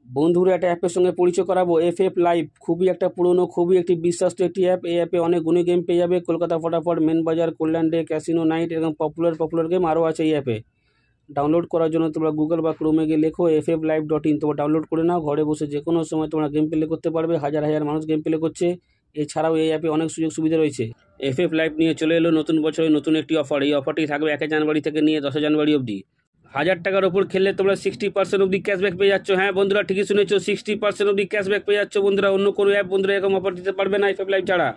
বন্ধুরা একটা অ্যাপের সঙ্গে পরিচয় করাবো, এফএফ লাইভ। খুবই একটা পুরনো, খুবই একটি বিশ্বস্ত একটি অ্যাপ। এই অ্যাপে অনেক গুণী গেম পেয়ে যাবে। কলকাতা ফটাফট, মেন বাজার, কল্যাণ ডে, ক্যাসিনো নাইট এবং পপুলার গেম আরও আছে এই অ্যাপে। ডাউনলোড করার জন্য তোমরা গুগল বা ক্রোমে গিয়ে লেখো fflive.in। তোমরা ডাউনলোড করে নাও। ঘরে বসে যে কোনো সময় তোমরা গেম প্লে করতে পারবে। হাজার হাজার মানুষ গেম প্লে করছে। এছাড়াও এই অ্যাপে অনেক সুযোগ সুবিধা রয়েছে। এফএফ লাইভ নিয়ে চলে এলো নতুন বছরে নতুন একটি অফার। এই অফারটি থাকবে 1 জানুয়ারি থেকে নিয়ে 10 জানুয়ারি অবধি। 1000 টাকার ওপর খেললে তোমরা 60% অবধি ক্যাশব্যাক পেয়ে যাচ্ছ। হ্যাঁ বন্ধুরা, ঠিকই শুনেছো, 60% অবধি ক্যাশব্যাক পেয়ে যাচ্ছ বন্ধুরা। অন্য কোনো অ্যাপ বন্ধুরা এরকম অফার দিতে পারবে না এফএফ লাইভ ছাড়া।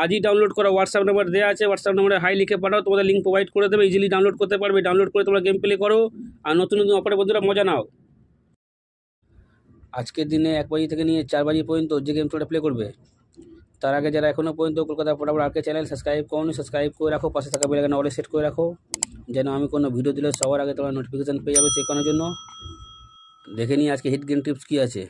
আজই ডাউনলোড করো। হোয়াটসঅ্যাপ নাম্বার দেওয়া আছে, হোয়াটসঅ্যাপ নাম্বারে হাই লিখে পাঠাও, তোমাদের লিঙ্ক প্রোভাইড করে দেবে। ইজিলি ডাউনলোড করতে পারবে। ডাউনলোড করে তোমরা গেম প্লে করো আর নতুন নতুন অফারে বন্ধুরা মজা নাও। আজকের দিনে 1 বাজি থেকে নিয়ে 4 বাজি পর্যন্ত যে গেম তোমরা প্লে করবে। তার আগে যারা এখনও পর্যন্ত কলকাতা ফটাফট আরকে চ্যানেল সাবস্ক্রাইব করো, সাবস্ক্রাইব করে রাখো। পাশে থাকা বেল আইকন অলে সেট করে রাখো, যেন আমি কোনো ভিডিও দিলে সবার আগে তোমরা নোটিফিকেশান পেয়ে যাবে শেখানোর জন্য। দেখে নিই আজকে হিট গেম টিপস কী আছে।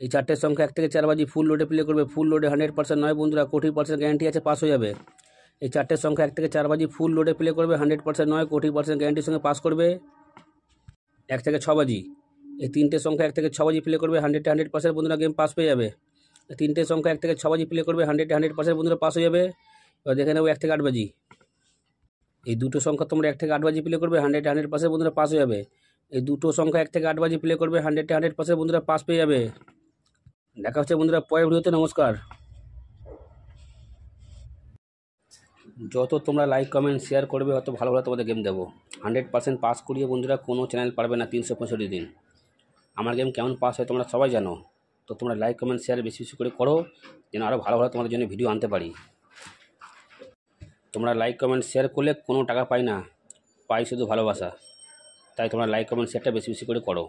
এই 4টের সংখ্যা 1 থেকে 4 বাজি ফুল লোডে প্লে করবে। ফুল লোডে 100% নয় বন্ধুরা, 20% গ্যারান্টি আছে, পাস হয়ে যাবে। এই 4টের সংখ্যা 1 থেকে 4 বাজি ফুল লোডে প্লে করবে। 100% নয়, 20% গ্যারান্টির সঙ্গে পাস করবে। 1 থেকে 6 বাজি। এই 3টের সংখ্যা 1 থেকে 6 বাজি প্লে করবে। 100% বন্ধুরা গেম পাস পেয়ে যাবে। 3টের সংখ্যা 1 থেকে 6 বাজি প্লে করবে। 100% বন্ধুরা পাস হয়ে যাবে। এবার দেখে নেবো 1 থেকে 8 বাজি। এই দুটো সংখ্যা তোমরা 1 থেকে 8 বাজি প্লে করবে। 100% বন্ধুরা পাস হয়ে যাবে। এই দুটো সংখ্যা 1 থেকে 8 বাজি প্লে করবে। 100% বন্ধুরা পাস পেয়ে যাবে। দেখা হচ্ছে বন্ধুরা পরের ভিডিওতে। নমস্কার। যত তোমরা লাইক কমেন্ট শেয়ার করবে তত ভালো ভালো তোমাদের গেম দেবো। 100% পাস করিয়ে বন্ধুরা কোনো চ্যানেল পারবে না 365 দিন। আমার গেম কেমন পাস হয় তোমরা সবাই জানো। তো তোমরা লাইক কমেন্ট শেয়ার বেশি বেশি করে করো, যেন আরও ভালো ভালো তোমাদের জন্য ভিডিও আনতে পারি। তোমরা লাইক কমেন্ট শেয়ার করলে কোনো টাকা পাই না, পাই শুধু ভালোবাসা। তাই তোমরা লাইক কমেন্ট শেয়ারটা বেশি বেশি করে করো।